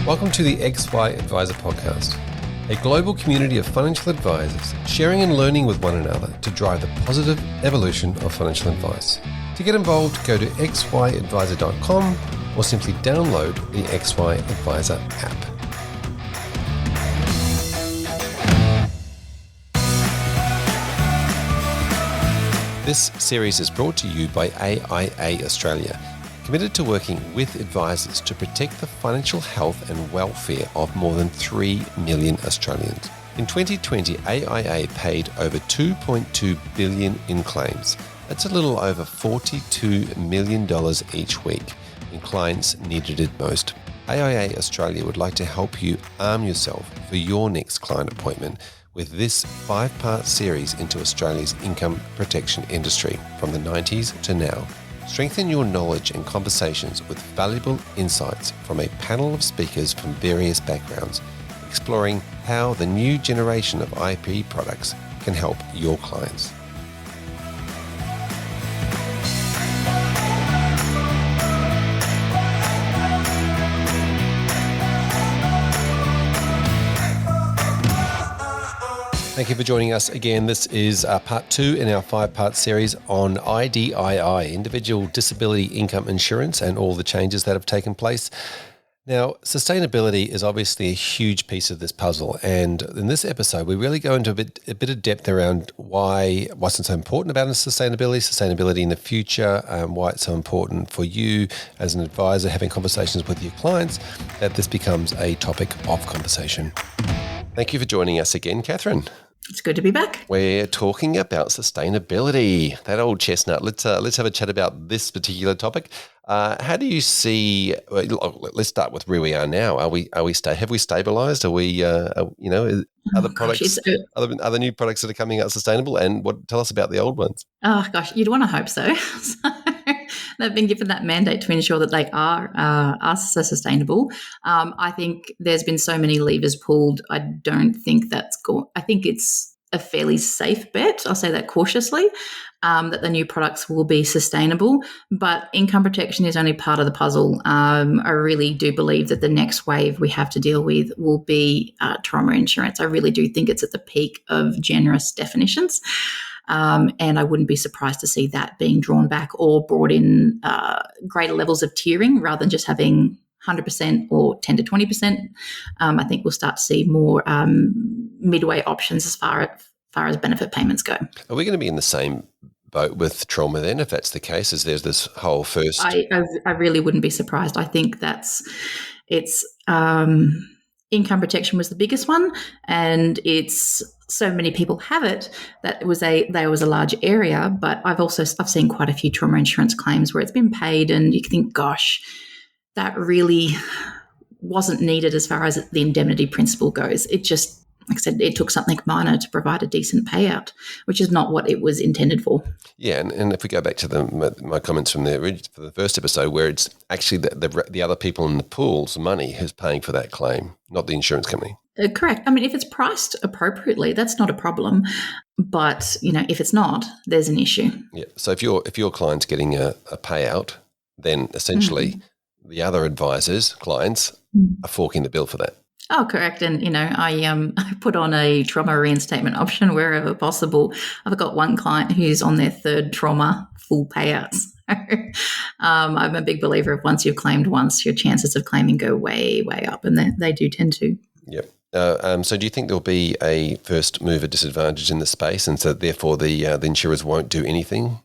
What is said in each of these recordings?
Welcome to the XY Advisor Podcast, a global community of financial advisors sharing and learning with one another to drive the positive evolution of financial advice. To get involved, go to xyadvisor.com or simply download the XY Advisor app. This series is brought to you by IDII Australia, committed to working with advisors to protect the financial health and welfare of more than 3 million Australians. In 2020, AIA paid over $2.2 billion in claims. That's a little over $42 million each week when clients needed it most. AIA Australia would like to help you arm yourself for your next client appointment with this 5-part series into Australia's income protection industry from the 90s to now. Strengthen your knowledge and conversations with valuable insights from a panel of speakers from various backgrounds, exploring how the new generation of IP products can help your clients. Thank you for joining us again. This is part 2 in our 5-part series on IDII, Individual Disability Income Insurance, and all the changes that have taken place. Now, sustainability is obviously a huge piece of this puzzle, and in this episode, we really go into a bit of depth around what's so important about sustainability in the future, why it's so important for you as an advisor having conversations with your clients, that this becomes a topic of conversation. Thank you for joining us again, Catherine. It's good to be back. We're talking about sustainability, that old chestnut. Let's have a chat about this particular topic. How do you see? Let's start with where we are now. Have we stabilised? Are we? Other products, other new products that are coming out sustainable? And tell us about the old ones. Oh gosh, you'd want to hope so. They've been given that mandate to ensure that they are so sustainable. I think there's been so many levers pulled. I don't think that's I think it's a fairly safe bet. I'll say that cautiously, that the new products will be sustainable. But income protection is only part of the puzzle. I really do believe that the next wave we have to deal with will be trauma insurance. I really do think it's at the peak of generous definitions. And I wouldn't be surprised to see that being drawn back or brought in greater levels of tiering rather than just having 100% or 10 to 20%. I think we'll start to see more midway options as far as benefit payments go. Are we going to be in the same boat with trauma then, if that's the case? Is there's this whole first? I really wouldn't be surprised. I think it's income protection was the biggest one, and it's so many people have it that there was a large area. But I've seen quite a few trauma insurance claims where it's been paid, and you think, gosh, that really wasn't needed as far as the indemnity principle goes. It just, like I said, it took something minor to provide a decent payout, which is not what it was intended for. Yeah, and if we go back to my comments from the first episode, where it's actually the other people in the pool's money who's paying for that claim, not the insurance company. Correct. I mean, if it's priced appropriately, that's not a problem. But if it's not, there's an issue. Yeah. So if your client's getting a payout, then essentially the other advisors' clients are forking the bill for that. Oh, correct. And, I put on a trauma reinstatement option wherever possible. I've got one client who's on their 3rd trauma full payouts. I'm a big believer of once you've claimed once, your chances of claiming go way, way up, and they do tend to. Yep. So do you think there'll be a first mover disadvantage in the space, and so therefore the insurers won't do anything?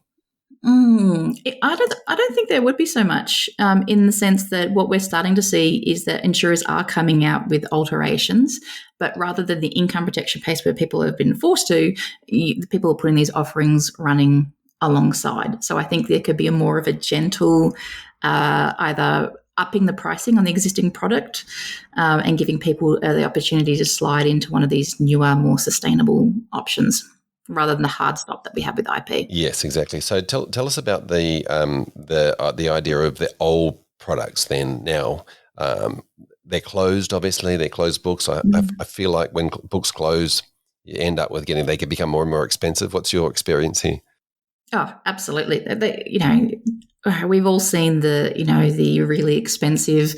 I don't think there would be so much in the sense that what we're starting to see is that insurers are coming out with alterations, but rather than the income protection piece where people have been forced to, the people are putting these offerings running alongside. So I think there could be a more of a gentle either upping the pricing on the existing product and giving people the opportunity to slide into one of these newer, more sustainable options, rather than the hard stop that we have with IP. Yes, exactly. So tell us about the idea of the old products then now. They're closed, obviously. They're closed books. I feel like when books close, you end up with they can become more and more expensive. What's your experience here? Oh, absolutely. we've all seen the really expensive,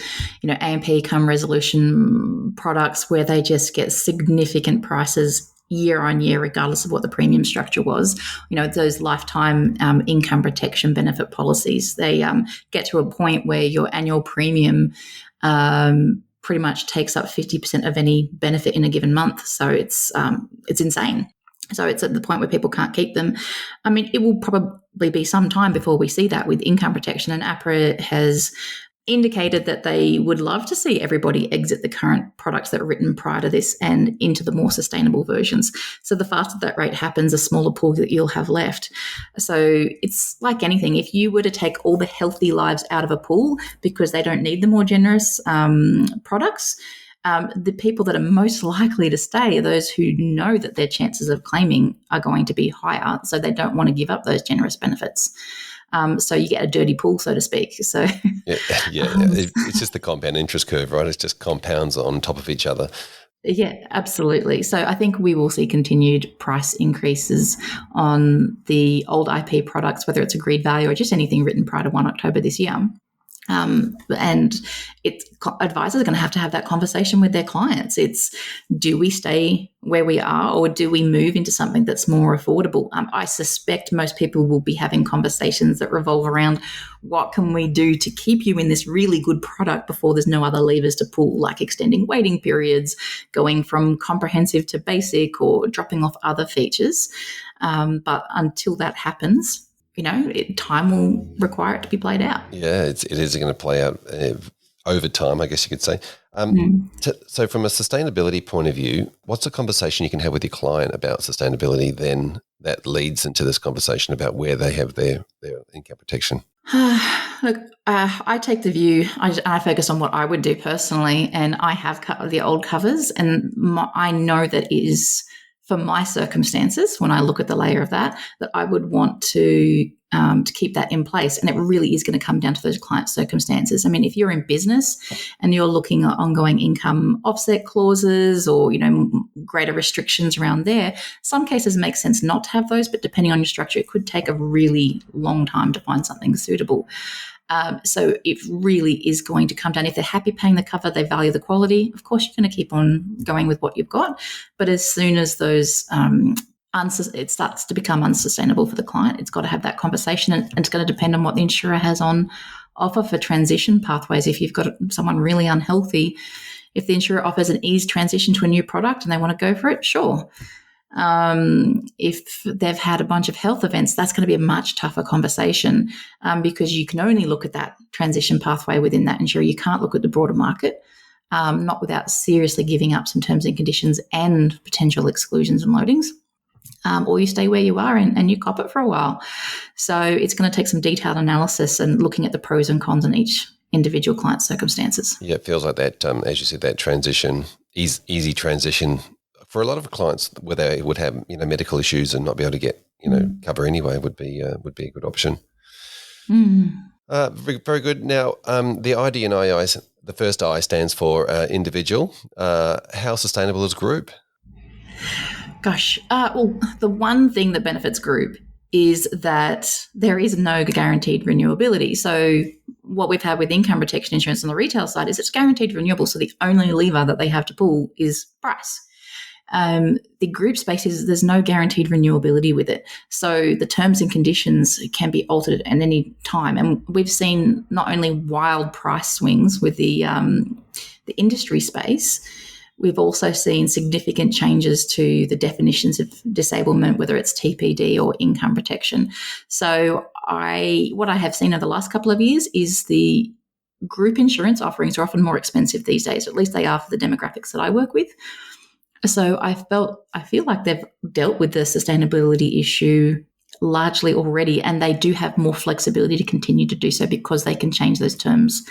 AMP come resolution products where they just get significant prices year on year, regardless of what the premium structure was. Those lifetime income protection benefit policies, they get to a point where your annual premium pretty much takes up 50% of any benefit in a given month. So it's insane. So it's at the point where people can't keep them. I mean, it will probably be some time before we see that with income protection. And APRA has indicated that they would love to see everybody exit the current products that were written prior to this and into the more sustainable versions. So the faster that rate happens, the smaller pool that you'll have left. So it's like anything. If you were to take all the healthy lives out of a pool because they don't need the more generous products, the people that are most likely to stay are those who know that their chances of claiming are going to be higher, so they don't want to give up those generous benefits. So you get a dirty pool, so to speak. So yeah. It's just the compound interest curve, right? It just compounds on top of each other. Yeah, absolutely. So I think we will see continued price increases on the old IP products, whether it's agreed value or just anything written prior to 1 October this year. And advisors are going to have that conversation with their clients. It's, do we stay where we are or do we move into something that's more affordable? I suspect most people will be having conversations that revolve around what can we do to keep you in this really good product before there's no other levers to pull, like extending waiting periods, going from comprehensive to basic, or dropping off other features. But until that happens, time will require it to be played out. Yeah, it is going to play out over time, I guess you could say. So from a sustainability point of view, what's a conversation you can have with your client about sustainability then that leads into this conversation about where they have their income protection? Look, I take the view, I focus on what I would do personally, and I have the old covers, and I know that is, for my circumstances, when I look at the layer of that I would want to keep that in place. And it really is going to come down to those client circumstances. I mean, if you're in business and you're looking at ongoing income offset clauses or, greater restrictions around there, some cases make sense not to have those, but depending on your structure, it could take a really long time to find something suitable. So it really is going to come down. If they're happy paying the cover, they value the quality, of course you're going to keep on going with what you've got. But as soon as those it starts to become unsustainable for the client, it's got to have that conversation, and it's going to depend on what the insurer has on offer for transition pathways. If you've got someone really unhealthy, if the insurer offers an eased transition to a new product and they want to go for it, sure. If they've had a bunch of health events, that's going to be a much tougher conversation because you can only look at that transition pathway within that insurer. You can't look at the broader market, not without seriously giving up some terms and conditions and potential exclusions and loadings. Or you stay where you are and you cop it for a while. So it's going to take some detailed analysis and looking at the pros and cons in each individual client's circumstances. Yeah, it feels like that, as you said, that transition, easy transition for a lot of clients where they would have, medical issues and not be able to get, cover anyway would be a good option. Very good. Now, the IDII, the first I stands for individual. How sustainable is group? Gosh, well, the one thing that benefits group is that there is no guaranteed renewability. So what we've had with income protection insurance on the retail side is it's guaranteed renewable. So the only lever that they have to pull is price. The group space is there's no guaranteed renewability with it. So the terms and conditions can be altered at any time. And we've seen not only wild price swings with the industry space, we've also seen significant changes to the definitions of disablement, whether it's TPD or income protection. So what I have seen over the last couple of years is the group insurance offerings are often more expensive these days, or at least they are for the demographics that I work with. So I feel like they've dealt with the sustainability issue largely already, and they do have more flexibility to continue to do so because they can change those terms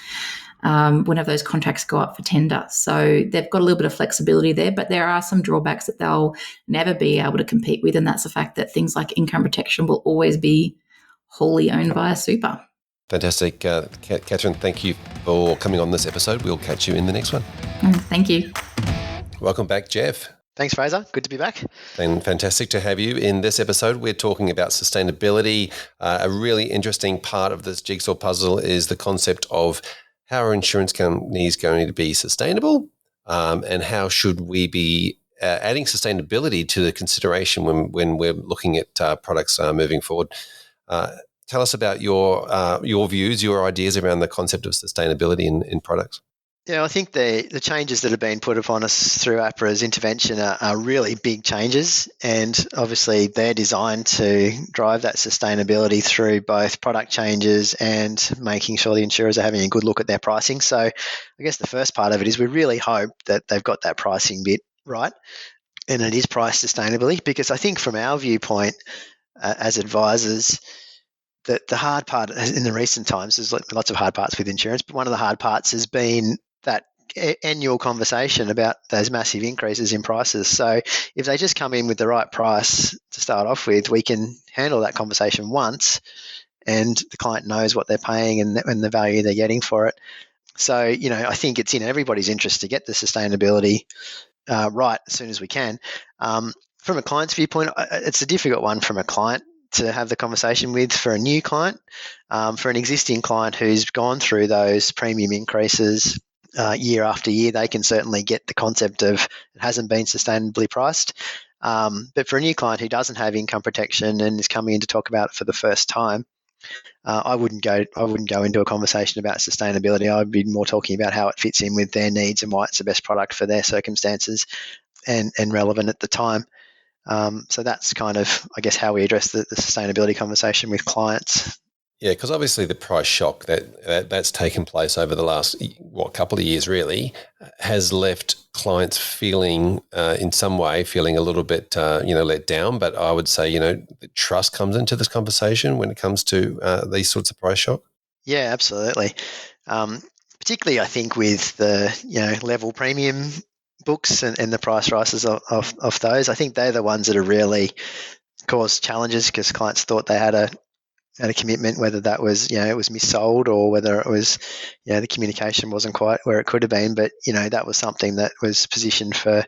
whenever those contracts go up for tender. So they've got a little bit of flexibility there, but there are some drawbacks that they'll never be able to compete with, and that's the fact that things like income protection will always be wholly owned by a super. Fantastic. Catherine, thank you for coming on this episode. We'll catch you in the next one. Thank you. Welcome back, Jeff. Thanks, Fraser. Good to be back. And fantastic to have you. In this episode, we're talking about sustainability. A really interesting part of this jigsaw puzzle is the concept of how are insurance companies going to be sustainable, and how should we be adding sustainability to the consideration when we're looking at products moving forward. Tell us about your views, your ideas around the concept of sustainability in products. Yeah, I think the changes that have been put upon us through APRA's intervention are really big changes, and obviously they're designed to drive that sustainability through both product changes and making sure the insurers are having a good look at their pricing. So I guess the first part of it is we really hope that they've got that pricing bit right and it is priced sustainably, because I think from our viewpoint as advisors, the hard part in the recent times, there's lots of hard parts with insurance, but one of the hard parts has been that annual conversation about those massive increases in prices. So if they just come in with the right price to start off with, we can handle that conversation once and the client knows what they're paying and the value they're getting for it. So, I think it's in everybody's interest to get the sustainability right as soon as we can. From a client's viewpoint, it's a difficult one from a client to have the conversation with for a new client. For an existing client who's gone through those premium increases year after year, they can certainly get the concept of it hasn't been sustainably priced. But for a new client who doesn't have income protection and is coming in to talk about it for the first time, I wouldn't go into a conversation about sustainability. I'd be more talking about how it fits in with their needs and why it's the best product for their circumstances and relevant at the time. So that's kind of, I guess, how we address the sustainability conversation with clients. Yeah, because obviously the price shock that's taken place over the last couple of years really has left clients feeling in some way feeling a little bit let down. But I would say trust comes into this conversation when it comes to these sorts of price shock. Yeah, absolutely. Particularly, I think with the level premium books and the price rises of those, I think they're the ones that have really caused challenges because clients thought they had a commitment, whether that was it was missold or whether it was the communication wasn't quite where it could have been. But that was something that was positioned for,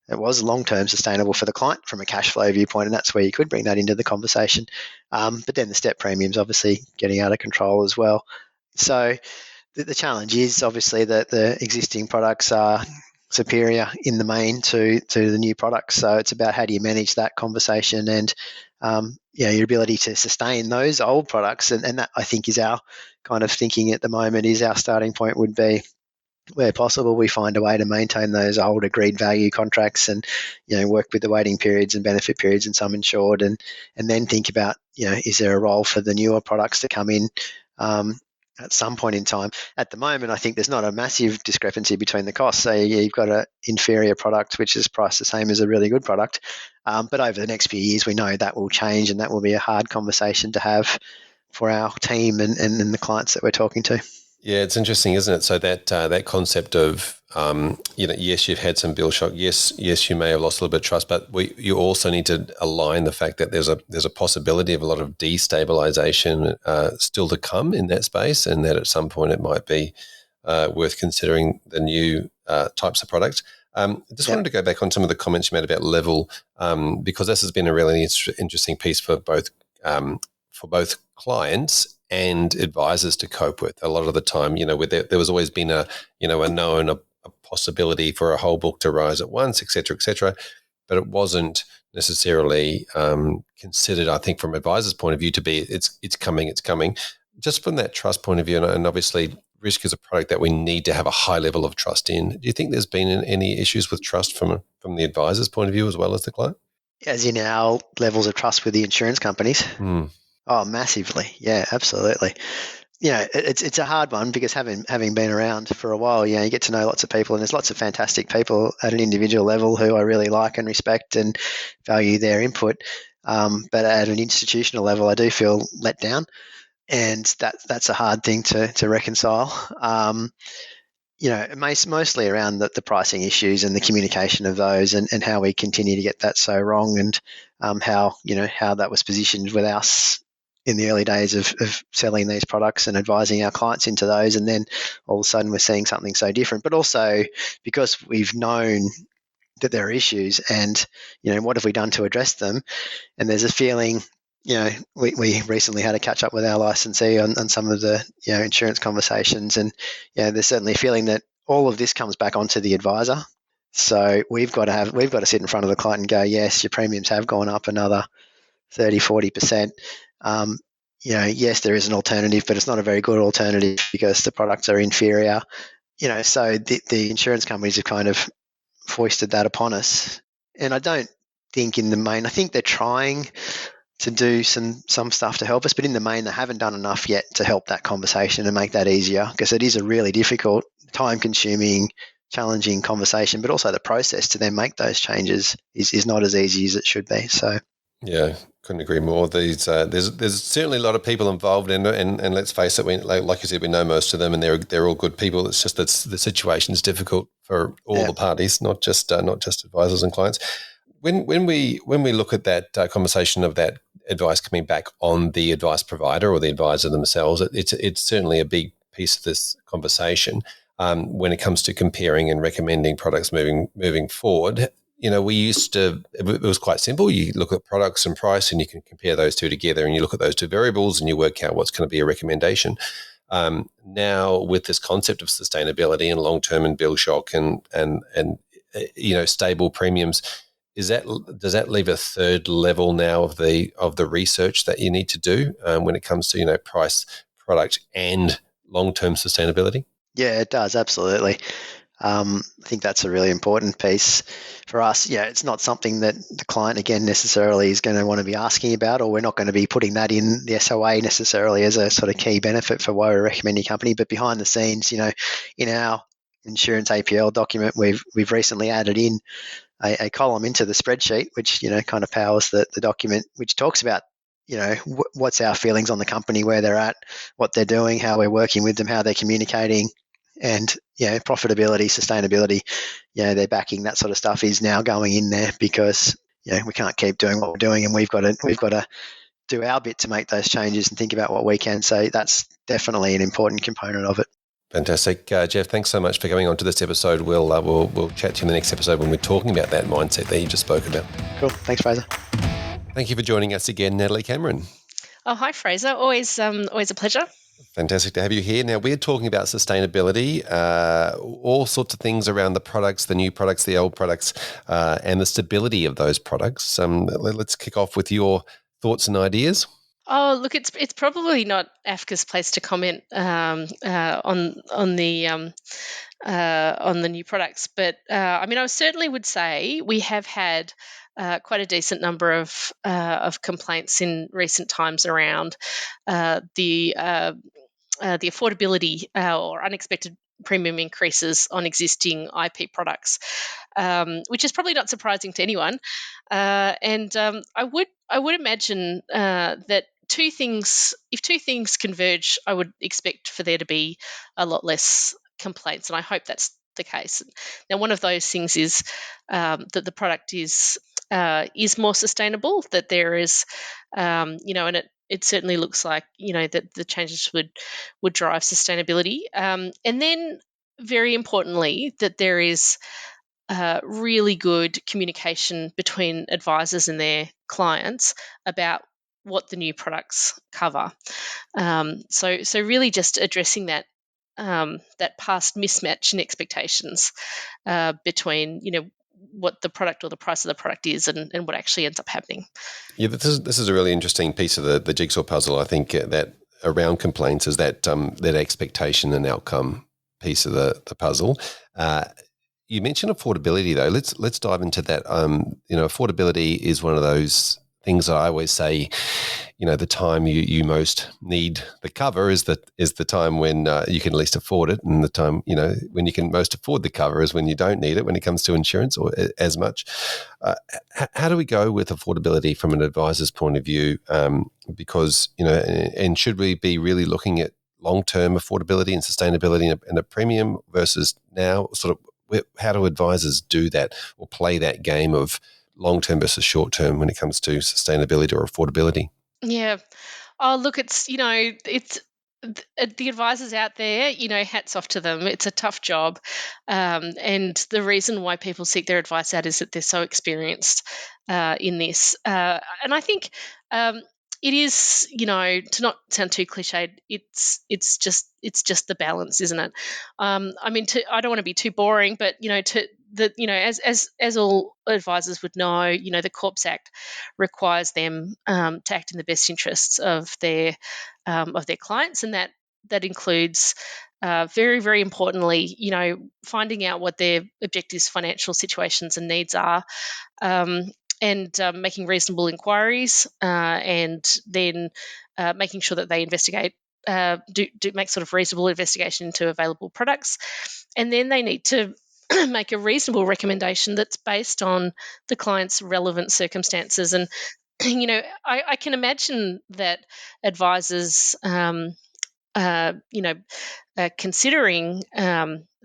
it was long-term sustainable for the client from a cash flow viewpoint, and that's where you could bring that into the conversation. But then the step premiums obviously getting out of control as well. So the challenge is obviously that the existing products are superior in the main to the new products. So it's about how do you manage that conversation and your ability to sustain those old products. And that, I think, is our kind of thinking at the moment. Is our starting point would be, where possible, we find a way to maintain those old agreed value contracts and work with the waiting periods and benefit periods and sum insured, and then think about is there a role for the newer products to come in at some point in time. At the moment, I think there's not a massive discrepancy between the costs. So you've got an inferior product which is priced the same as a really good product, but over the next few years we know that will change, and that will be a hard conversation to have for our team and the clients that we're talking to. Yeah, it's interesting, isn't it? So that concept of yes, you've had some bill shock. Yes, you may have lost a little bit of trust, but you also need to align the fact that there's a possibility of a lot of destabilization still to come in that space, and that at some point it might be worth considering the new types of products. I just wanted to go back on some of the comments you made about level, because this has been a really interesting piece for both clients and advisors to cope with. A lot of the time, there was always been a possibility for a whole book to rise at once, et cetera, but it wasn't necessarily considered, I think, from advisors' point of view to be it's coming. Just from that trust point of view, and obviously risk is a product that we need to have a high level of trust in. Do you think there's been any issues with trust from the advisor's point of view as well as the client? As in our levels of trust with the insurance companies? Oh, massively. Yeah, absolutely. It's a hard one because having been around for a while, you get to know lots of people, and there's lots of fantastic people at an individual level who I really like and respect and value their input. But at an institutional level, I do feel let down, and that's a hard thing to reconcile. Mostly around the pricing issues and the communication of those, and how we continue to get that so wrong, and how that was positioned with us in the early days of selling these products and advising our clients into those, and then all of a sudden we're seeing something so different. But also because we've known that there are issues, and what have we done to address them? And there's a feeling, we recently had a catch up with our licensee on some of the insurance conversations, and there's certainly a feeling that all of this comes back onto the advisor. So we've got to sit in front of the client and go, yes, your premiums have gone up another 30-40%. Yes, there is an alternative, but it's not a very good alternative because the products are inferior. So the insurance companies have kind of foisted that upon us. And I don't think in the main, I think they're trying to do some stuff to help us, but in the main, they haven't done enough yet to help that conversation and make that easier, because it is a really difficult, time-consuming, challenging conversation, but also the process to then make those changes is not as easy as it should be. So, yeah, couldn't agree more. There's certainly a lot of people involved, and let's face it, like you said, we know most of them, and they're all good people. It's just that the situation is difficult for all the parties, not just advisors and clients. When we look at that conversation of that advice coming back on the advice provider or the advisor themselves, it's certainly a big piece of this conversation. When it comes to comparing and recommending products moving forward, we used to, it was quite simple. You look at products and price and you can compare those two together, and you look at those two variables and you work out what's going to be a recommendation. Now with this concept of sustainability and long-term and bill shock and stable premiums, does that leave a third level now of the research that you need to do when it comes to price, product, and long-term sustainability? Yeah, it does, absolutely. I think that's a really important piece for us. It's not something that the client, again, necessarily is going to want to be asking about, or we're not going to be putting that in the SOA necessarily as a sort of key benefit for why we recommend your company. But behind the scenes, in our insurance APL document, we've recently added in a column into the spreadsheet, which kind of powers the document, which talks about what's our feelings on the company, where they're at, what they're doing, how we're working with them, how they're communicating, and profitability, sustainability. Their backing, that sort of stuff is now going in there, because we can't keep doing what we're doing, and we've got to do our bit to make those changes and think about what we can. So that's definitely an important component of it. Fantastic. Jeff, thanks so much for coming on to this episode. We'll chat to you in the next episode when we're talking about that mindset that you just spoke about. Cool. Thanks, Fraser. Thank you for joining us again, Natalie Cameron. Oh, hi, Fraser. Always a pleasure. Fantastic to have you here. Now, we're talking about sustainability, all sorts of things around the products, the new products, the old products, and the stability of those products. Let's kick off with your thoughts and ideas. Oh, look, it's probably not AFCA's place to comment on the new products, but I certainly would say we have had quite a decent number of complaints in recent times around the affordability or unexpected premium increases on existing IP products, which is probably not surprising to anyone. And I would imagine that if two things converge, I would expect for there to be a lot less complaints, and I hope that's the case. Now, one of those things is that the product is more sustainable, that there is, and it certainly looks like that the changes would drive sustainability, and then very importantly that there is really good communication between advisors and their clients about what the new products cover. So really just addressing that past mismatch in expectations between what the product or the price of the product is and what actually ends up happening. Yeah, this is a really interesting piece of the jigsaw puzzle. I think that around complaints is that expectation and outcome piece of the puzzle. You mentioned affordability, though. Let's dive into that. Affordability is one of those things that I always say. The time you most need the cover is the time when you can least afford it, and the time when you can most afford the cover is when you don't need it when it comes to insurance or as much. How do we go with affordability from an advisor's point of view? Because and should we be really looking at long-term affordability and sustainability and a premium versus now sort of? How do advisors do that or play that game of long-term versus short-term when it comes to sustainability or affordability? Yeah. Oh, look, it's the advisors out there, hats off to them. It's a tough job. And the reason why people seek their advice out is that they're so experienced in this. And I think it is, to not sound too cliched, it's just the balance, isn't it? I mean, I don't want to be too boring, but as all advisors would know, the Corps Act requires them to act in the best interests of their clients, and that includes very, very importantly, finding out what their objectives, financial situations, and needs are, and making reasonable inquiries, and then making sure that they investigate. Do make sort of reasonable investigation into available products, and then they need to make a reasonable recommendation that's based on the client's relevant circumstances. And I can imagine that advisors, considering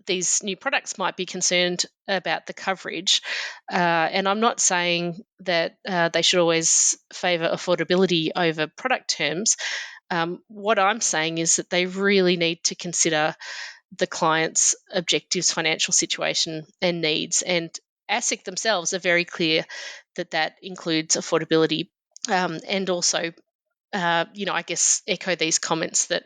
these new products might be concerned about the coverage. And I'm not saying that they should always favour affordability over product terms. What I'm saying is that they really need to consider the client's objectives, financial situation, and needs. And ASIC themselves are very clear that includes affordability, and also I guess echo these comments that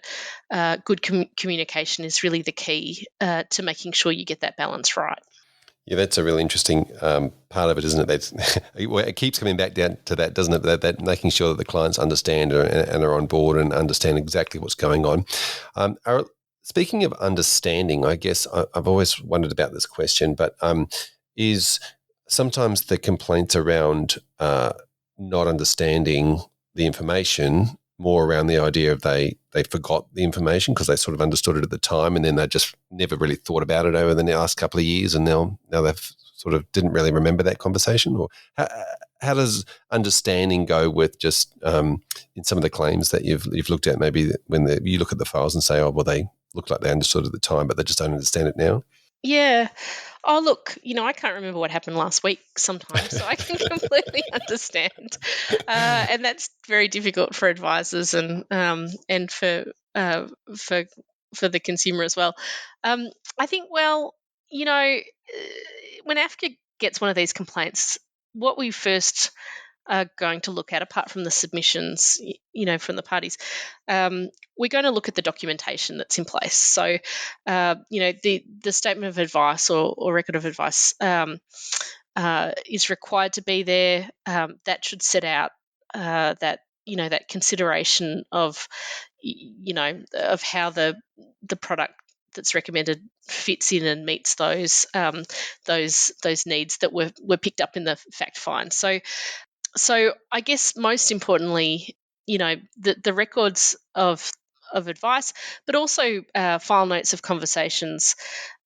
good communication is really the key to making sure you get that balance right. Yeah, that's a really interesting part of it, isn't it? It keeps coming back down to that, doesn't it? That making sure that the clients understand and are on board and understand exactly what's going on. Speaking of understanding, I guess I've always wondered about this question, but is sometimes the complaints around not understanding the information more around the idea of they forgot the information because they sort of understood it at the time, and then they just never really thought about it over the last couple of years, and now they've sort of didn't really remember that conversation? Or how does understanding go with just in some of the claims that you've looked at, maybe when you look at the files and say, oh, well, they look like they understood at the time, but they just don't understand it now? Yeah. Oh, look, I can't remember what happened last week sometimes, so I can completely understand. And that's very difficult for advisors and for the consumer as well. I think, well, when AFCA gets one of these complaints, what we first are going to look at, apart from the submissions, from the parties, we're going to look at the documentation that's in place. So, the statement of advice or record of advice is required to be there. That should set out that consideration of of how the product that's recommended fits in and meets those needs that were picked up in the fact find. So I guess most importantly, the records of advice, but also file notes of conversations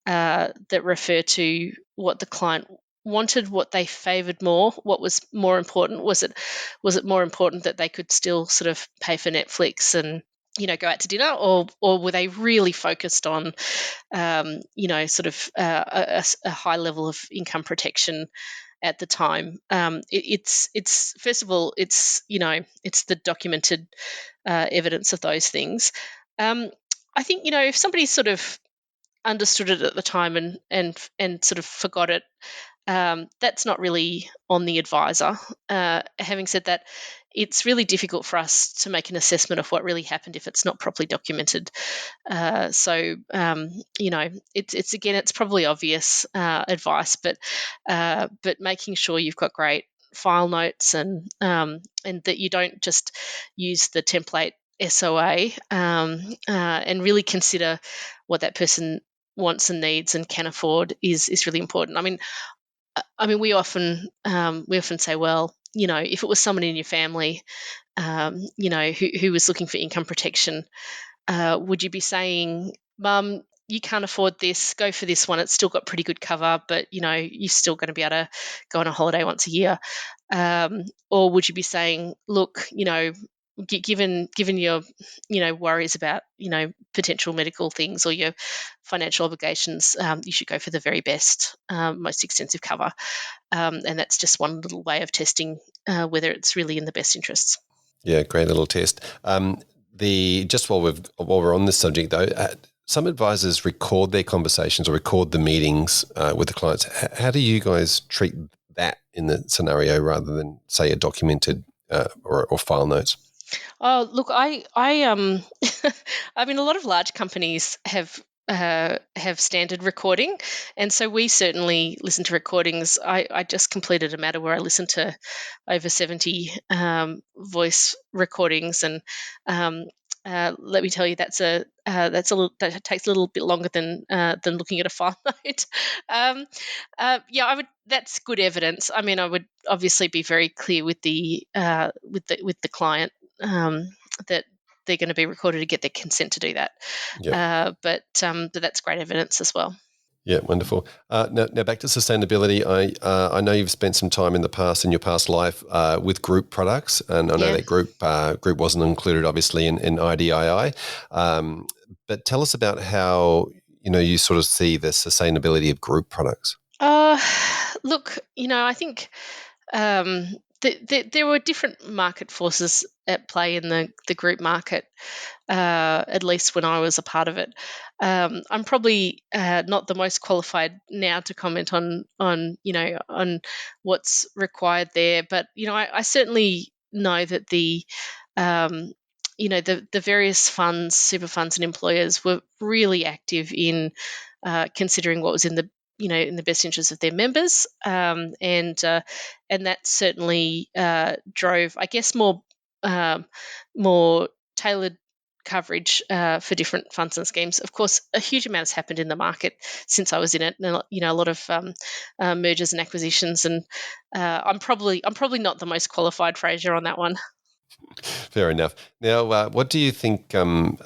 that refer to what the client wanted, what they favoured more, what was more important. Was it more important that they could still sort of pay for Netflix and go out to dinner, or were they really focused on sort of a high level of income protection at the time? It's first of all, it's the documented evidence of those things. I think if somebody sort of understood it at the time and sort of forgot it, that's not really on the advisor. Having said that, it's really difficult for us to make an assessment of what really happened if it's not properly documented. It's probably obvious advice, but making sure you've got great file notes and that you don't just use the template SOA, and really consider what that person wants and needs and can afford is really important. I mean, we often say, well, if it was someone in your family, who was looking for income protection, would you be saying, Mum, you can't afford this, go for this one, it's still got pretty good cover, but you're still going to be able to go on a holiday once a year? Or would you be saying, look, given your worries about potential medical things or your financial obligations, you should go for the very best, most extensive cover, and that's just one little way of testing whether it's really in the best interests. Yeah, great little test. just while we're on this subject though, some advisors record their conversations or record the meetings with the clients. How do you guys treat that in the scenario rather than say a documented or file notes? Oh, look, I mean, a lot of large companies have standard recording, and so we certainly listen to recordings. I just completed a matter where I listened to over 70 voice recordings, and let me tell you, that takes a little bit longer than looking at a file note. Yeah, That's good evidence. I mean, I would obviously be very clear with the client that they're going to be recorded to get their consent to do that. Yep. But that's great evidence as well. Yeah, wonderful. Now back to sustainability. I know you've spent some time in the past, in your past life, with group products, and I know that group wasn't included, obviously, in IDII. But tell us about how you sort of see the sustainability of group products. Look, I think there were different market forces at play in the group market, at least when I was a part of it. I'm probably not the most qualified now to comment on what's required there, but I certainly know that the various funds, super funds, and employers were really active in considering what was in the best interest of their members, and that certainly drove, I guess, more tailored coverage for different funds and schemes. Of course, a huge amount has happened in the market since I was in it, and a lot of mergers and acquisitions. And I'm probably not the most qualified, Fraser, on that one. Fair enough. Now, what do you think? Where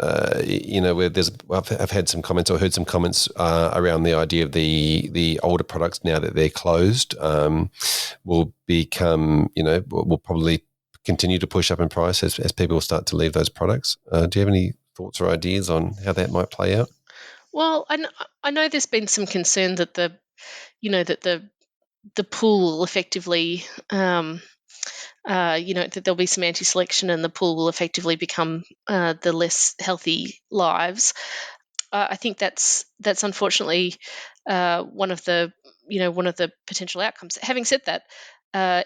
I've had some comments or heard some comments around the idea of the older products now that they're closed will become, will probably continue to push up in price as people start to leave those products. Do you have any thoughts or ideas on how that might play out? Well, I know there's been some concern that the pool will effectively, that there'll be some anti-selection and the pool will effectively become the less healthy lives. I think that's unfortunately one of the potential outcomes. Having said that,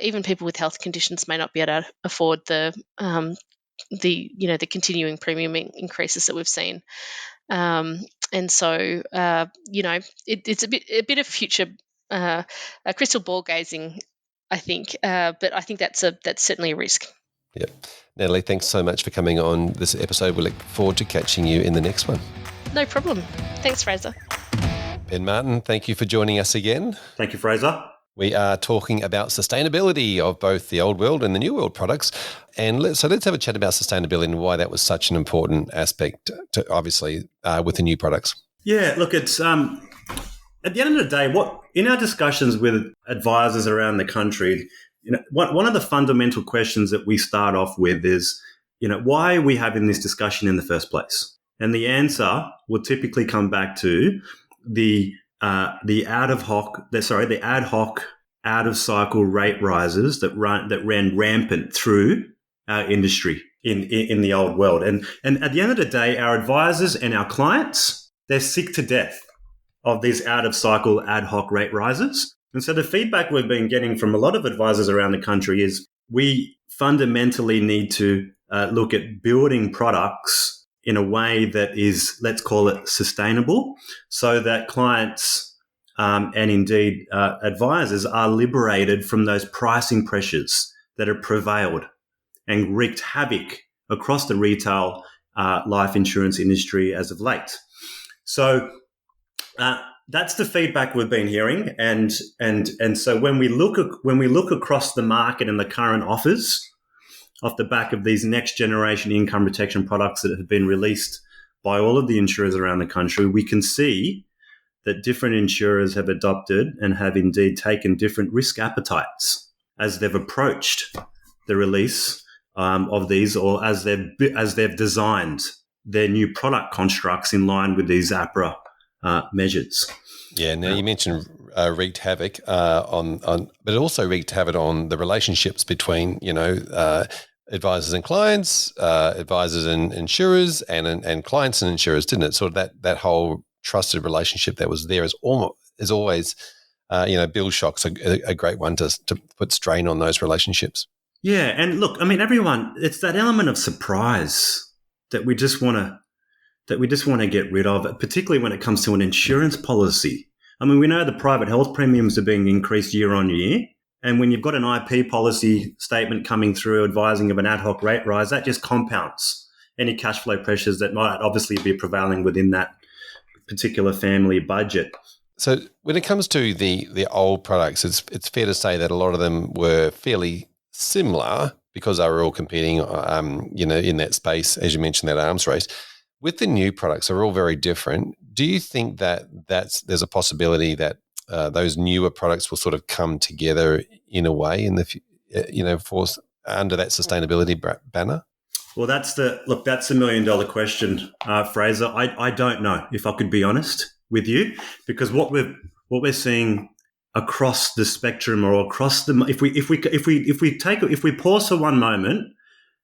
even people with health conditions may not be able to afford the continuing premium increases that we've seen. And so it's a bit of future crystal ball gazing, I think, but I think that's certainly a risk. Yeah. Natalie, thanks so much for coming on this episode. We look forward to catching you in the next one. No problem. Thanks, Fraser. Ben Martin, thank you for joining us again. Thank you, Fraser. We are talking about sustainability of both the old world and the new world products. And let's have a chat about sustainability and why that was such an important aspect to obviously with the new products. Yeah, look, it's at the end of the day, in our discussions with advisors around the country, one of the fundamental questions that we start off with is, why are we having this discussion in the first place? And the answer will typically come back to the ad hoc, out of cycle rate rises that ran rampant through our industry in the old world. And at the end of the day, our advisors and our clients, they're sick to death of these out of cycle ad hoc rate rises. And so the feedback we've been getting from a lot of advisors around the country is we fundamentally need to look at building products in a way that is, let's call it, sustainable, so that clients and indeed advisors are liberated from those pricing pressures that have prevailed and wreaked havoc across the retail life insurance industry as of late. So that's the feedback we've been hearing, and so when we look across the market and the current offers off the back of these next generation income protection products that have been released by all of the insurers around the country, we can see that different insurers have adopted and have indeed taken different risk appetites as they've approached the release of these, or as they've designed their new product constructs in line with these APRA measures. Yeah. Now you mentioned wreaked havoc on, but it also wreaked havoc on the relationships between advisors and clients, advisors and insurers, and clients and insurers, didn't it? Sort of that whole trusted relationship that was there is always, bill shocks a great one to put strain on those relationships. Yeah, and look, I mean, everyone, it's that element of surprise that we just want to get rid of, particularly when it comes to an insurance policy. I mean, we know the private health premiums are being increased year on year. And when you've got an IP policy statement coming through advising of an ad hoc rate rise, that just compounds any cash flow pressures that might obviously be prevailing within that particular family budget. So when it comes to the old products, it's fair to say that a lot of them were fairly similar because they were all competing, in that space, as you mentioned, that arms race. With the new products, they're all very different. Do you think that there's a possibility that those newer products will sort of come together in a way in the for under that sustainability banner? Well, that's the $1 million question, Fraser. I don't know, if I could be honest with you, because what we're seeing across the spectrum or across the if we pause for one moment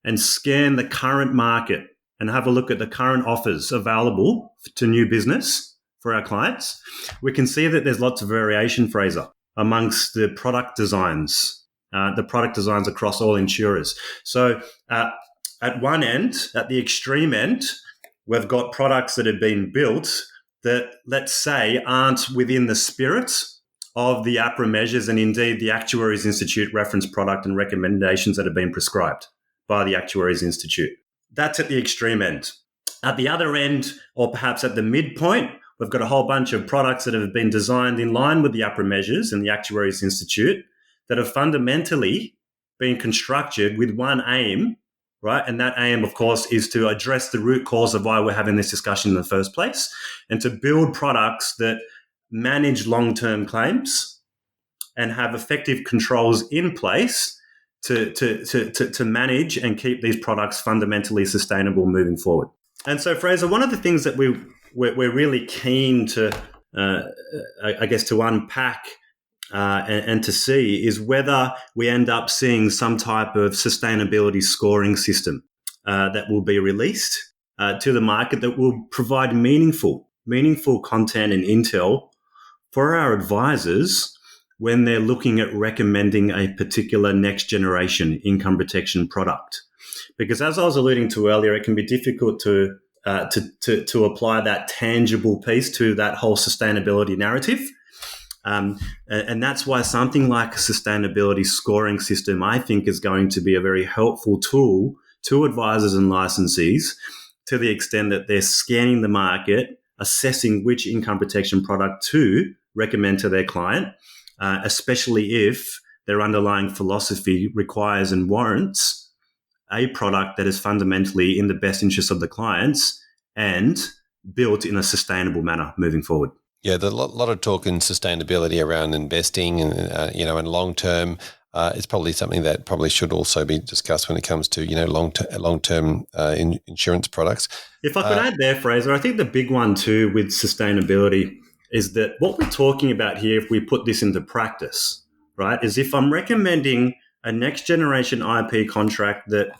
and scan the current market and have a look at the current offers available to new business for our clients, we can see that there's lots of variation, Fraser, amongst the product designs across all insurers. So at one end, at the extreme end, we've got products that have been built that, let's say, aren't within the spirit of the APRA measures and indeed the Actuaries Institute reference product and recommendations that have been prescribed by the Actuaries Institute. That's at the extreme end. At the other end, or perhaps at the midpoint, we've got a whole bunch of products that have been designed in line with the APRA measures and the Actuaries Institute that have fundamentally been constructed with one aim, right? And that aim, of course, is to address the root cause of why we're having this discussion in the first place and to build products that manage long-term claims and have effective controls in place to manage and keep these products fundamentally sustainable moving forward. And so, Fraser, one of the things that we're really keen to, to unpack and to see is whether we end up seeing some type of sustainability scoring system that will be released to the market that will provide meaningful content and intel for our advisors when they're looking at recommending a particular next generation income protection product. Because as I was alluding to earlier, it can be difficult to apply that tangible piece to that whole sustainability narrative. And that's why something like a sustainability scoring system, I think, is going to be a very helpful tool to advisors and licensees to the extent that they're scanning the market, assessing which income protection product to recommend to their client, especially if their underlying philosophy requires and warrants a product that is fundamentally in the best interest of the clients and built in a sustainable manner moving forward. Yeah, there's a lot of talk in sustainability around investing and, and long-term. It's probably something that probably should also be discussed when it comes to, long-term insurance products. If I could add there, Fraser, I think the big one too with sustainability is that what we're talking about here, if we put this into practice, right, is if I'm recommending a next generation IP contract that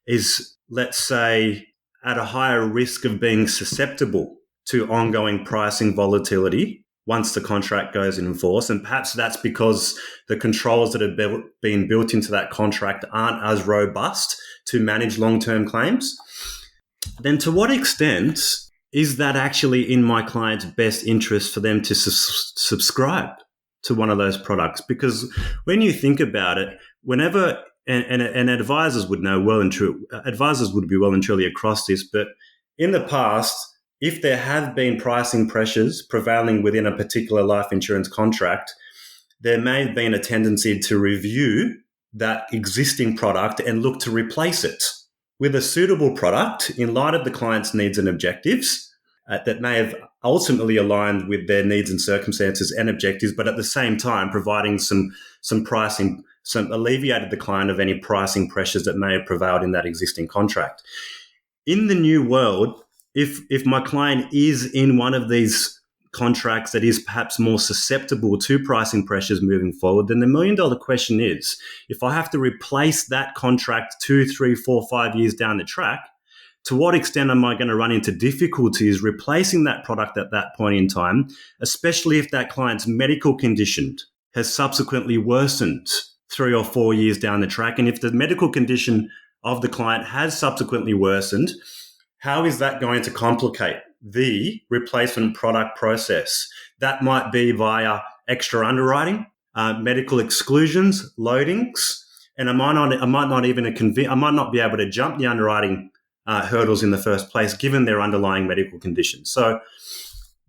is, let's say, at a higher risk of being susceptible to ongoing pricing volatility once the contract goes in force, and perhaps that's because the controls that have been built into that contract aren't as robust to manage long-term claims, then to what extent is that actually in my client's best interest for them to subscribe to one of those products? Because when you think about it, whenever, and advisors would know well and true, advisors would be well and truly across this, but in the past, if there have been pricing pressures prevailing within a particular life insurance contract, there may have been a tendency to review that existing product and look to replace it with a suitable product in light of the client's needs and objectives that may have ultimately aligned with their needs and circumstances and objectives, but at the same time providing some pricing, alleviated the client of any pricing pressures that may have prevailed in that existing contract. In the new world, if my client is in one of these contracts that is perhaps more susceptible to pricing pressures moving forward, then the $1 million question is, if I have to replace that contract 2, 3, 4, 5 years down the track, to what extent am I going to run into difficulties replacing that product at that point in time, especially if that client's medical condition has subsequently worsened 3 or 4 years down the track? And if the medical condition of the client has subsequently worsened, how is that going to complicate the replacement product process? That might be via extra underwriting, medical exclusions, loadings, and I might not be able to jump the underwriting hurdles in the first place, given their underlying medical condition. So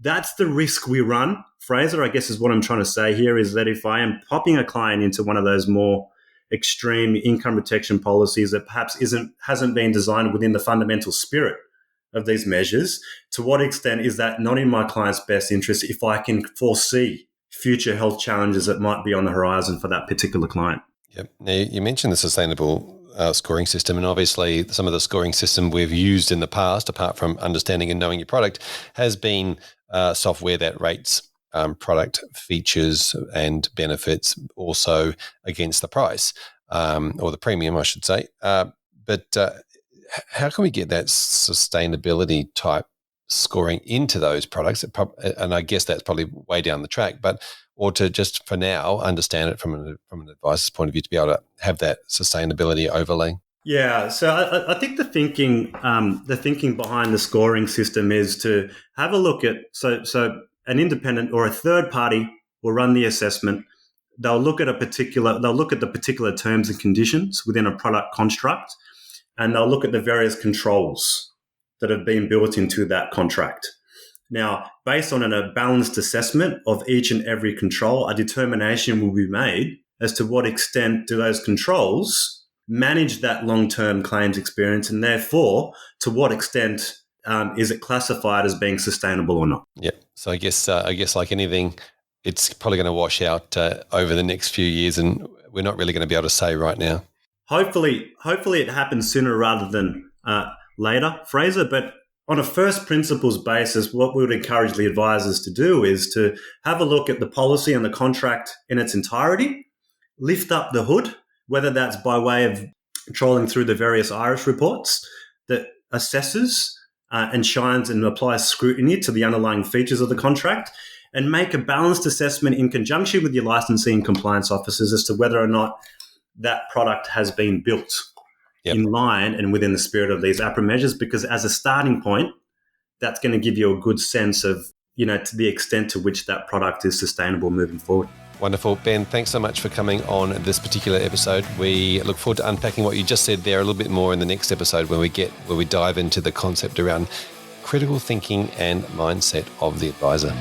that's the risk we run, Fraser, I guess is what I'm trying to say here, is that if I am popping a client into one of those more extreme income protection policies that perhaps hasn't been designed within the fundamental spirit of these measures, to what extent is that not in my client's best interest if I can foresee future health challenges that might be on the horizon for that particular client? Yep. Now, you mentioned the sustainable scoring system, and obviously some of the scoring system we've used in the past, apart from understanding and knowing your product, has been software that rates product features and benefits also against the price, or the premium, I should say. But how can we get that sustainability type scoring into those products? And I guess that's probably way down the track, or to just for now understand it from an advisor's point of view, to be able to have that sustainability overlay. Yeah, so I think the thinking behind the scoring system is to have a look at so an independent or a third party will run the assessment. They'll look at the particular terms and conditions within a product construct, and they'll look at the various controls that have been built into that contract. Now, based on a balanced assessment of each and every control, a determination will be made as to what extent do those controls manage that long-term claims experience, and therefore to what extent is it classified as being sustainable or not. Yeah. So I guess like anything, it's probably going to wash out over the next few years, and we're not really going to be able to say right now. Hopefully it happens sooner rather than later, Fraser. But on a first principles basis, what we would encourage the advisors to do is to have a look at the policy and the contract in its entirety, lift up the hood, whether that's by way of trolling through the various IRIS reports that assesses and shines and applies scrutiny to the underlying features of the contract, and make a balanced assessment in conjunction with your licensing and compliance officers as to whether or not that product has been built in line and within the spirit of these APRA measures, because as a starting point, that's going to give you a good sense of, to the extent to which that product is sustainable moving forward. Wonderful. Ben, thanks so much for coming on this particular episode. We look forward to unpacking what you just said there a little bit more in the next episode where we dive into the concept around critical thinking and mindset of the advisor.